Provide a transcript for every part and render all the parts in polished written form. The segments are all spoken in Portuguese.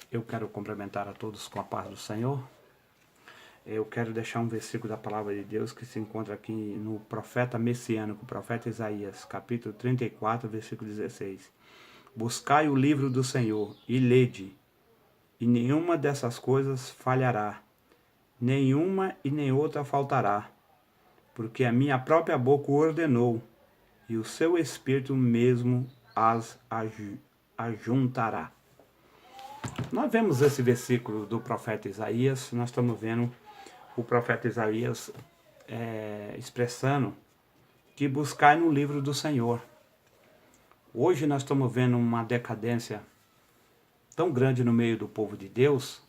Eu quero cumprimentar a todos com a paz do Senhor. Eu quero deixar um versículo da palavra de Deus que se encontra aqui no profeta messiânico, o profeta Isaías, capítulo 34, versículo 16. Buscai o livro do Senhor e lede, e nenhuma dessas coisas falhará, nenhuma e nem outra faltará, porque a minha própria boca o ordenou, e o seu Espírito mesmo as ajuntará. Nós vemos esse versículo do profeta Isaías, nós estamos vendo o profeta Isaías expressando que buscai no livro do Senhor. Hoje nós estamos vendo uma decadência tão grande no meio do povo de Deus,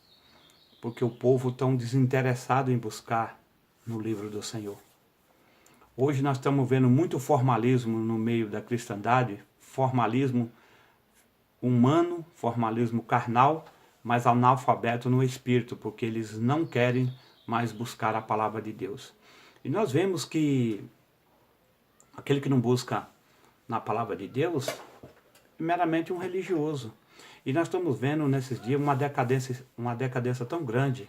porque o povo tão desinteressado em buscar no livro do Senhor. Hoje nós estamos vendo muito formalismo no meio da cristandade, formalismo humano, formalismo carnal, mas analfabeto no espírito, porque eles não querem mais buscar a palavra de Deus. E nós vemos que aquele que não busca na palavra de Deus é meramente um religioso. E nós estamos vendo nesses dias uma decadência tão grande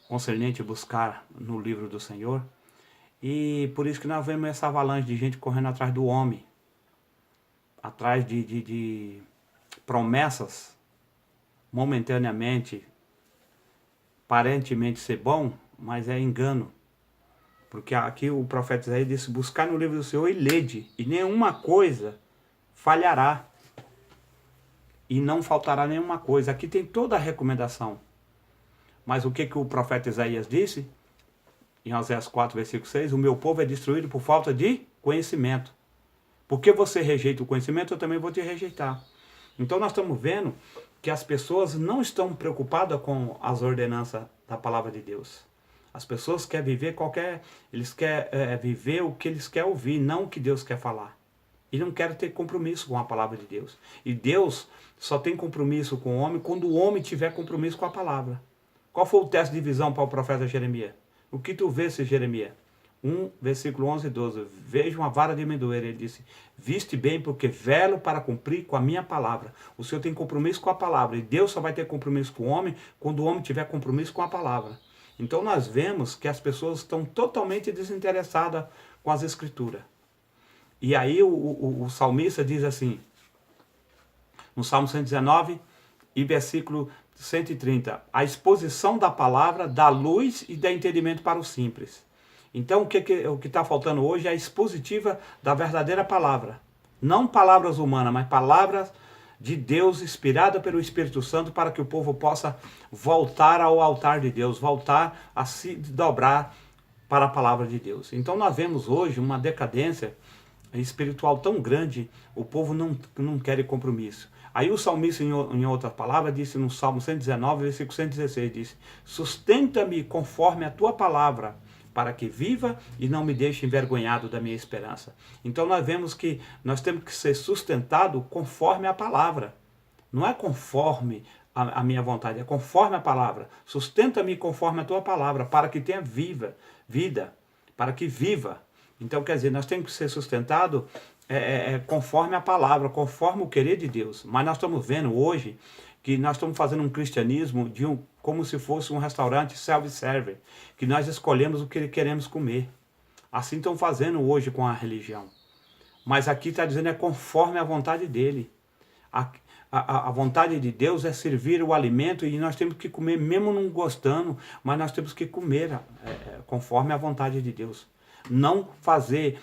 concernente buscar no livro do Senhor. E por isso que nós vemos essa avalanche de gente correndo atrás do homem, atrás de promessas momentaneamente, aparentemente ser bom, mas é engano. Porque aqui o profeta Isaías disse, buscar no livro do Senhor e lede, e nenhuma coisa falhará, e não faltará nenhuma coisa. Aqui tem toda a recomendação. Mas o que o profeta Isaías disse? Em Oséias 4, versículo 6, o meu povo é destruído por falta de conhecimento. Porque você rejeita o conhecimento, eu também vou te rejeitar. Então nós estamos vendo que as pessoas não estão preocupadas com as ordenanças da palavra de Deus. As pessoas querem viver eles querem viver o que eles querem ouvir, não o que Deus quer falar. E não querem ter compromisso com a palavra de Deus. E Deus só tem compromisso com o homem quando o homem tiver compromisso com a palavra. Qual foi o teste de visão para o profeta Jeremias? O que tu vês, Jeremias? 1, versículo 11 e 12. Veja uma vara de amendoeira. Ele disse, viste bem porque velo para cumprir com a minha palavra. O Senhor tem compromisso com a palavra. E Deus só vai ter compromisso com o homem quando o homem tiver compromisso com a palavra. Então nós vemos que as pessoas estão totalmente desinteressadas com as escrituras. E aí o salmista diz assim, no Salmo 119 e versículo 130, a exposição da palavra dá luz e dá entendimento para o simples. Então o que está faltando hoje é a expositiva da verdadeira palavra. Não palavras humanas, mas palavras de Deus inspirada pelo Espírito Santo para que o povo possa voltar ao altar de Deus, voltar a se dobrar para a palavra de Deus. Então nós vemos hoje uma decadência espiritual tão grande, o povo não quer compromisso. Aí o salmista, em outras palavras, disse no Salmo 119, versículo 116, disse, sustenta-me conforme a tua palavra, para que viva e não me deixe envergonhado da minha esperança. Então nós vemos que nós temos que ser sustentados conforme a palavra. Não é conforme a minha vontade, é conforme a palavra. Sustenta-me conforme a tua palavra, para que tenha vida, para que viva. Então, quer dizer, nós temos que ser sustentados conforme a palavra, conforme o querer de Deus. Mas nós estamos vendo hoje que nós estamos fazendo um cristianismo como se fosse um restaurante self-serve, que nós escolhemos o que queremos comer. Assim estão fazendo hoje com a religião. Mas aqui está dizendo é conforme a vontade dele. A vontade de Deus é servir o alimento e nós temos que comer, mesmo não gostando, mas nós temos que comer conforme a vontade de Deus. Não fazer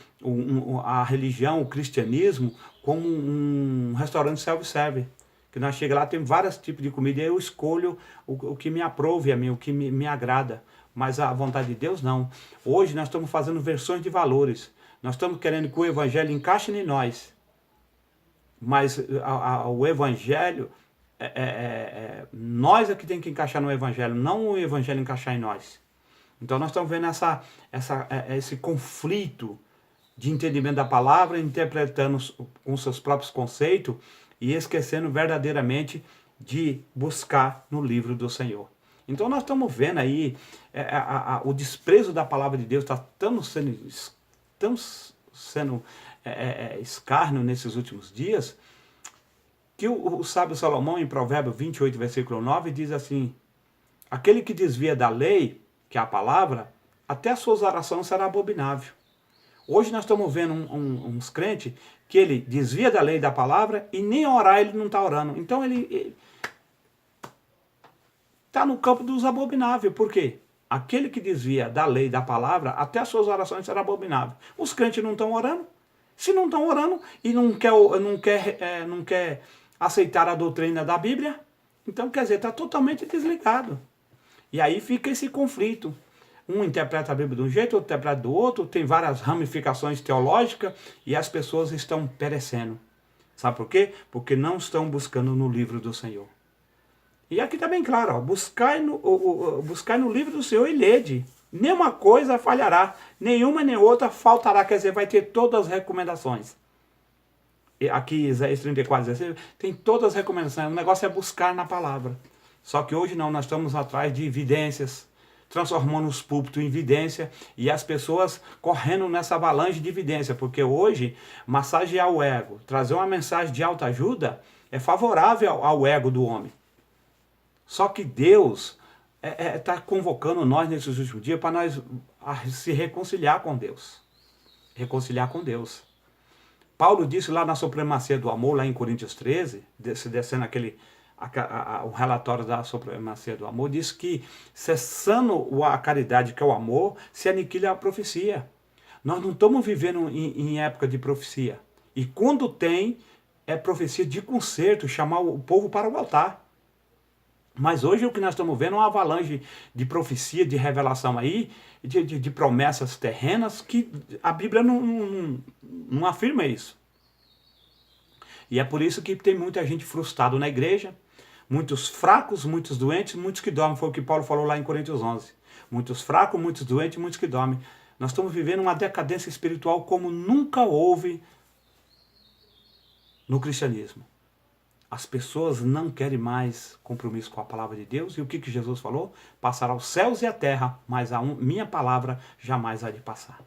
a religião, o cristianismo, como um restaurante self-serve. Que nós chegamos lá, tem vários tipos de comida e eu escolho o que me aprove a mim, o que me agrada. Mas a vontade de Deus não. Hoje nós estamos fazendo versões de valores. Nós estamos querendo que o evangelho encaixe em nós. Mas o evangelho, nós é que tem que encaixar no evangelho, não o evangelho encaixar em nós. Então nós estamos vendo esse conflito de entendimento da palavra, interpretando com seus próprios conceitos e esquecendo verdadeiramente de buscar no livro do Senhor. Então nós estamos vendo aí o desprezo da palavra de Deus está tão sendo escárnio nesses últimos dias, que o sábio Salomão, em Provérbios 28, versículo 9, diz assim: aquele que desvia da lei, que é a palavra, até as suas orações será abominável. Hoje nós estamos vendo uns crentes que ele desvia da lei e da palavra e nem orar ele não está orando. Então ele está no campo dos abomináveis. Por quê? Aquele que desvia da lei e da palavra, até as suas orações serão abomináveis. Os crentes não estão orando. Se não estão orando e não quer aceitar a doutrina da Bíblia, então quer dizer, está totalmente desligado. E aí fica esse conflito. Um interpreta a Bíblia de um jeito, outro interpreta do outro, tem várias ramificações teológicas e as pessoas estão perecendo. Sabe por quê? Porque não estão buscando no livro do Senhor. E aqui está bem claro, ó, buscai no livro do Senhor e lede. Nenhuma coisa falhará, nenhuma nem outra faltará, quer dizer, vai ter todas as recomendações. E aqui, Isaías 34, 16, tem todas as recomendações, o negócio é buscar na palavra. Só que hoje não, nós estamos atrás de evidências, transformando os púlpitos em evidência e as pessoas correndo nessa avalanche de evidência, porque hoje massagear o ego, trazer uma mensagem de autoajuda é favorável ao ego do homem. Só que Deus está convocando nós nesses últimos dias para nós se reconciliar com Deus. Reconciliar com Deus. Paulo disse lá na supremacia do amor, lá em Coríntios 13, descendo o relatório da supremacia do amor, diz que cessando a caridade, que é o amor, se aniquila a profecia. Nós não estamos vivendo em época de profecia. E quando tem, é profecia de conserto, chamar o povo para o altar. Mas hoje o que nós estamos vendo é uma avalanche de profecia, de revelação aí, de promessas terrenas, que a Bíblia não afirma isso. E é por isso que tem muita gente frustrada na igreja, muitos fracos, muitos doentes, muitos que dormem, foi o que Paulo falou lá em Coríntios 11. Muitos fracos, muitos doentes, muitos que dormem. Nós estamos vivendo uma decadência espiritual como nunca houve no cristianismo. As pessoas não querem mais compromisso com a palavra de Deus. E o que Jesus falou? Passará os céus e a terra, mas minha palavra jamais há de passar.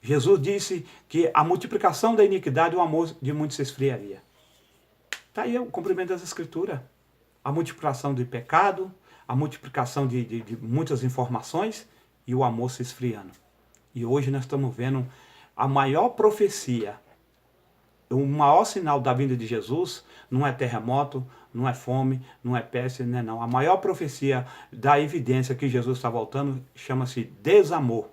Jesus disse que a multiplicação da iniquidade e o amor de muitos se esfriaria. Está aí o cumprimento das Escrituras. A multiplicação do pecado, a multiplicação de muitas informações e o amor se esfriando. E hoje nós estamos vendo a maior profecia. O maior sinal da vinda de Jesus não é terremoto, não é fome, não é peste, não. A maior profecia da evidência que Jesus está voltando chama-se desamor.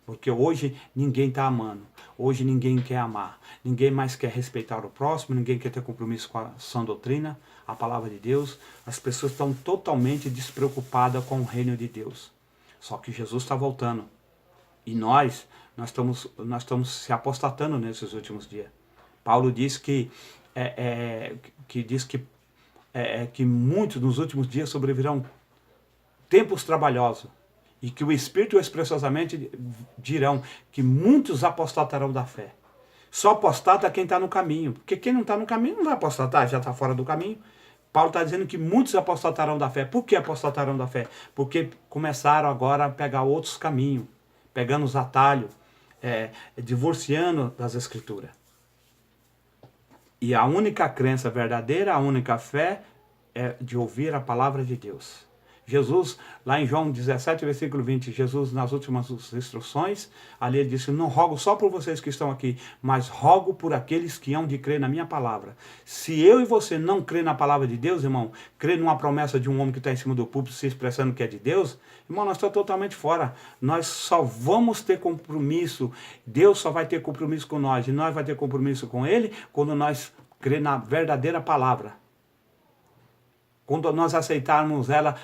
Porque hoje ninguém está amando, hoje ninguém quer amar, ninguém mais quer respeitar o próximo, ninguém quer ter compromisso com a sã doutrina, a palavra de Deus. As pessoas estão totalmente despreocupadas com o reino de Deus. Só que Jesus está voltando. E nós estamos se apostatando nesses últimos dias. Paulo diz que muitos nos últimos dias sobrevirão tempos trabalhosos e que o Espírito expressosamente dirão que muitos apostatarão da fé. Só apostata quem está no caminho, porque quem não está no caminho não vai apostatar, já está fora do caminho. Paulo está dizendo que muitos apostatarão da fé. Por que apostatarão da fé? Porque começaram agora a pegar outros caminhos, pegando os atalhos, divorciando das Escrituras. E a única crença verdadeira, a única fé é de ouvir a palavra de Deus. Jesus, lá em João 17, versículo 20, Jesus nas últimas instruções, ali ele disse, não rogo só por vocês que estão aqui, mas rogo por aqueles que hão de crer na minha palavra. Se eu e você não crer na palavra de Deus, irmão, crer numa promessa de um homem que está em cima do púlpito se expressando que é de Deus, irmão, nós estamos totalmente fora. Nós só vamos ter compromisso, Deus só vai ter compromisso com nós, e nós vamos ter compromisso com Ele quando nós crer na verdadeira palavra. Quando nós aceitarmos ela,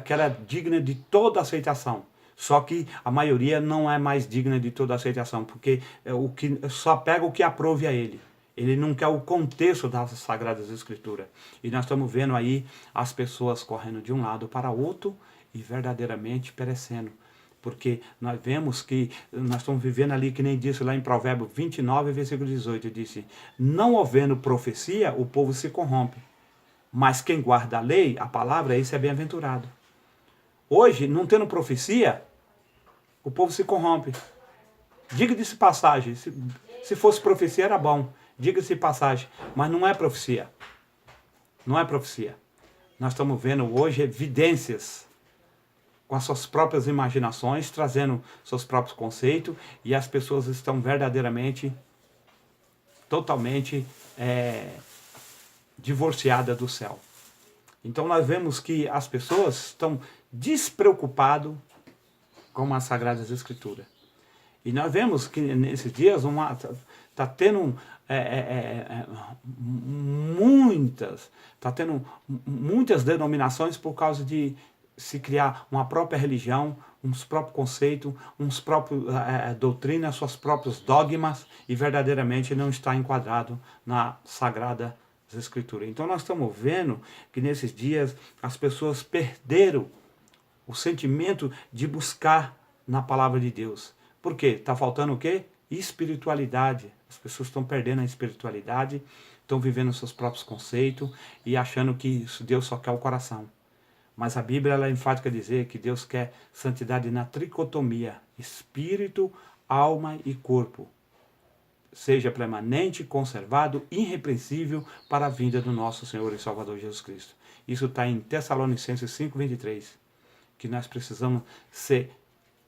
que ela é digna de toda aceitação. Só que a maioria não é mais digna de toda aceitação, porque só pega o que aprove a ele. Ele não quer o contexto das Sagradas Escrituras. E nós estamos vendo aí as pessoas correndo de um lado para outro e verdadeiramente perecendo. Porque nós vemos que nós estamos vivendo ali, que nem disse lá em Provérbios 29, versículo 18, disse, não havendo profecia, o povo se corrompe. Mas quem guarda a lei, a palavra, esse é bem-aventurado. Hoje, não tendo profecia, o povo se corrompe. Diga-se passagem, se fosse profecia era bom. Diga-se passagem, mas não é profecia. Não é profecia. Nós estamos vendo hoje evidências com as suas próprias imaginações, trazendo seus próprios conceitos, e as pessoas estão verdadeiramente, totalmente divorciadas do céu. Então nós vemos que as pessoas estão despreocupadas com as Sagradas Escrituras. E nós vemos que nesses dias está tendo muitas denominações por causa de se criar uma própria religião, uns próprios conceitos, uns próprios doutrinas, suas próprios dogmas, e verdadeiramente não está enquadrado na Sagrada Escritura. Então nós estamos vendo que nesses dias as pessoas perderam o sentimento de buscar na palavra de Deus. Por quê? Está faltando o quê? Espiritualidade. As pessoas estão perdendo a espiritualidade, estão vivendo seus próprios conceitos e achando que Deus só quer o coração. Mas a Bíblia ela é enfática a dizer que Deus quer santidade na tricotomia, espírito, alma e corpo. Seja permanente, conservado, irrepreensível para a vinda do nosso Senhor e Salvador Jesus Cristo. Isso está em Tessalonicenses 5:23, que nós precisamos ser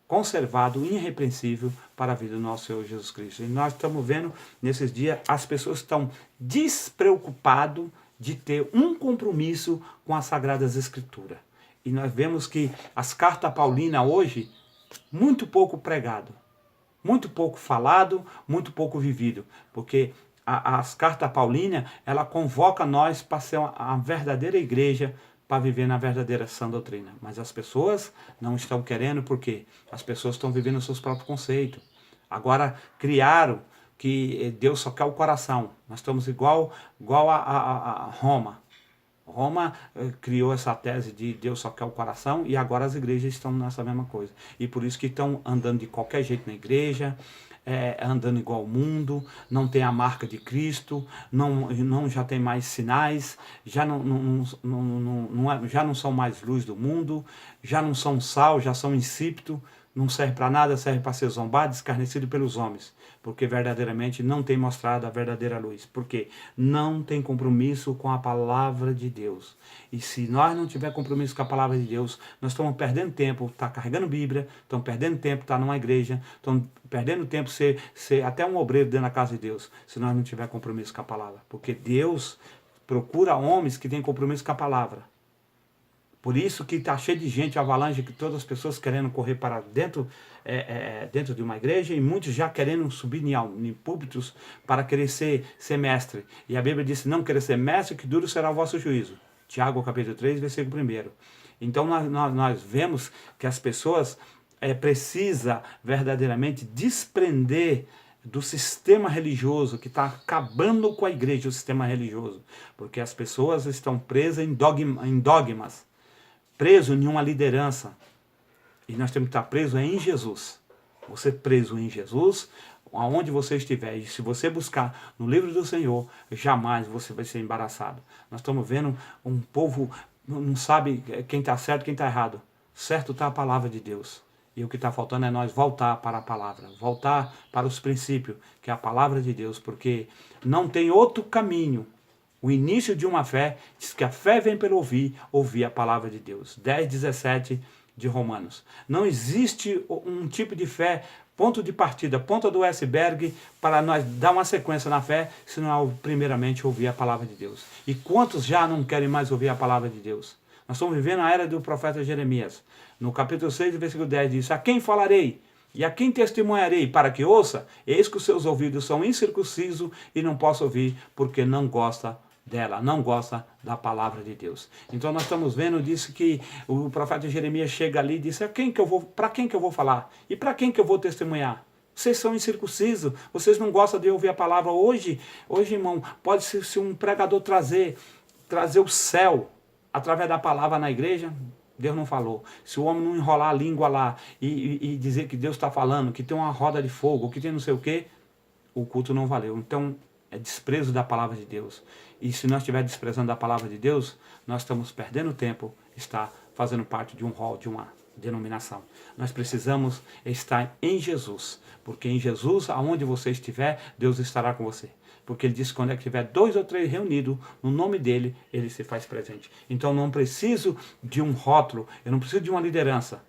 conservado, irrepreensível para a vida do nosso Senhor Jesus Cristo. E nós estamos vendo nesses dias, as pessoas estão despreocupadas de ter um compromisso com as Sagradas Escrituras. E nós vemos que as cartas paulinas hoje, muito pouco pregado, muito pouco falado, muito pouco vivido, porque as cartas paulinas, ela convoca nós para ser a verdadeira igreja, para viver na verdadeira sã doutrina. Mas as pessoas não estão querendo, porque as pessoas estão vivendo os seus próprios conceitos. Agora criaram que Deus só quer o coração. Nós estamos igual a Roma. Roma criou essa tese de Deus só quer o coração, e agora as igrejas estão nessa mesma coisa. E por isso que estão andando de qualquer jeito na igreja, andando igual ao mundo, não tem a marca de Cristo, não já tem mais sinais, já não são mais luz do mundo, já não são sal, já são insípidos, não serve para nada, serve para ser zombado, escarnecido pelos homens, porque verdadeiramente não tem mostrado a verdadeira luz, porque não tem compromisso com a palavra de Deus. E se nós não tiver compromisso com a palavra de Deus, nós estamos perdendo tempo, tá carregando Bíblia, estamos perdendo tempo, tá numa igreja, estamos perdendo tempo ser até um obreiro dentro da casa de Deus, se nós não tiver compromisso com a palavra, porque Deus procura homens que têm compromisso com a palavra. Por isso que está cheio de gente, avalanche, que todas as pessoas querendo correr para dentro, dentro de uma igreja, e muitos já querendo subir em púlpitos para querer ser mestre. E a Bíblia diz, não querer ser mestre, que duro será o vosso juízo. Tiago capítulo 3, versículo 1. Então nós vemos que as pessoas precisam verdadeiramente desprender do sistema religioso, que está acabando com a igreja, o sistema religioso. Porque as pessoas estão presas em dogmas, preso em uma liderança, e nós temos que estar preso em Jesus. Você preso em Jesus, aonde você estiver, e se você buscar no livro do Senhor, jamais você vai ser embaraçado. Nós estamos vendo um povo não sabe quem está certo e quem está errado. Certo está a palavra de Deus, e o que está faltando é nós voltar para a palavra, voltar para os princípios, que é a palavra de Deus, porque não tem outro caminho. O início de uma fé, diz que a fé vem pelo ouvir a palavra de Deus. 10:17 de Romanos. Não existe um tipo de fé, ponto de partida, ponta do iceberg, para nós dar uma sequência na fé, se não primeiramente ouvir a palavra de Deus. E quantos já não querem mais ouvir a palavra de Deus? Nós estamos vivendo a era do profeta Jeremias. No capítulo 6, versículo 10 diz, a quem falarei? E a quem testemunharei para que ouça? Eis que os seus ouvidos são incircuncisos e não posso ouvir, porque não gosta dela, não gosta da palavra de Deus. Então nós estamos vendo disso, que o profeta Jeremias chega ali e diz, para quem que eu vou falar? E para quem que eu vou testemunhar? Vocês são incircuncisos, vocês não gostam de ouvir a palavra. Hoje irmão, pode ser se um pregador trazer o céu através da palavra na igreja, Deus não falou. Se o homem não enrolar a língua lá e dizer que Deus está falando, que tem uma roda de fogo, que tem não sei o quê, o culto não valeu. Então é desprezo da palavra de Deus. E se nós estivermos desprezando a palavra de Deus, nós estamos perdendo tempo, está fazendo parte de um rol, de uma denominação. Nós precisamos estar em Jesus, porque em Jesus, aonde você estiver, Deus estará com você. Porque ele disse que quando é que tiver 2 ou 3 reunidos no nome dele, ele se faz presente. Então eu não preciso de um rótulo, eu não preciso de uma liderança.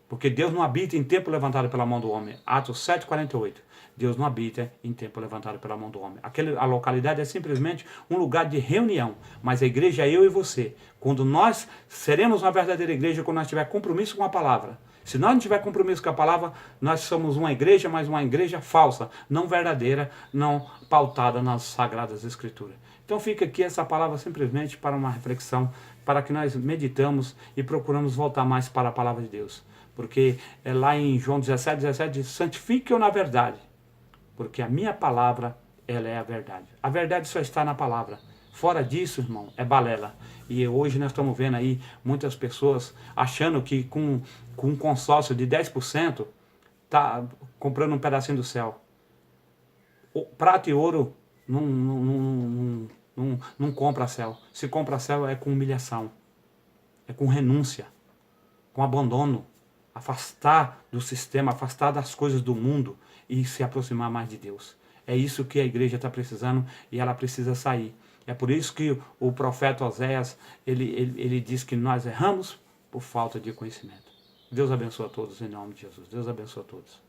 Porque Deus não habita em templo levantado pela mão do homem. Atos 7,48. Deus não habita em templo levantado pela mão do homem. A localidade é simplesmente um lugar de reunião. Mas a igreja é eu e você. Quando nós seremos uma verdadeira igreja, quando nós tiver compromisso com a palavra. Se nós não tiver compromisso com a palavra, nós somos uma igreja, mas uma igreja falsa, não verdadeira, não pautada nas sagradas escrituras. Então fica aqui essa palavra simplesmente para uma reflexão, para que nós meditamos e procuramos voltar mais para a palavra de Deus. Porque é lá em João 17 diz, santifique-o na verdade, porque a minha palavra, ela é a verdade. A verdade só está na palavra. Fora disso, irmão, é balela. E hoje nós estamos vendo aí muitas pessoas achando que com um consórcio de 10%, tá comprando um pedacinho do céu. O prata e ouro não compra céu. Se compra céu é com humilhação, é com renúncia, com abandono. Afastar do sistema, afastar das coisas do mundo e se aproximar mais de Deus. É isso que a igreja está precisando e ela precisa sair. É por isso que o profeta Oséias, ele diz que nós erramos por falta de conhecimento. Deus abençoe a todos em nome de Jesus. Deus abençoe a todos.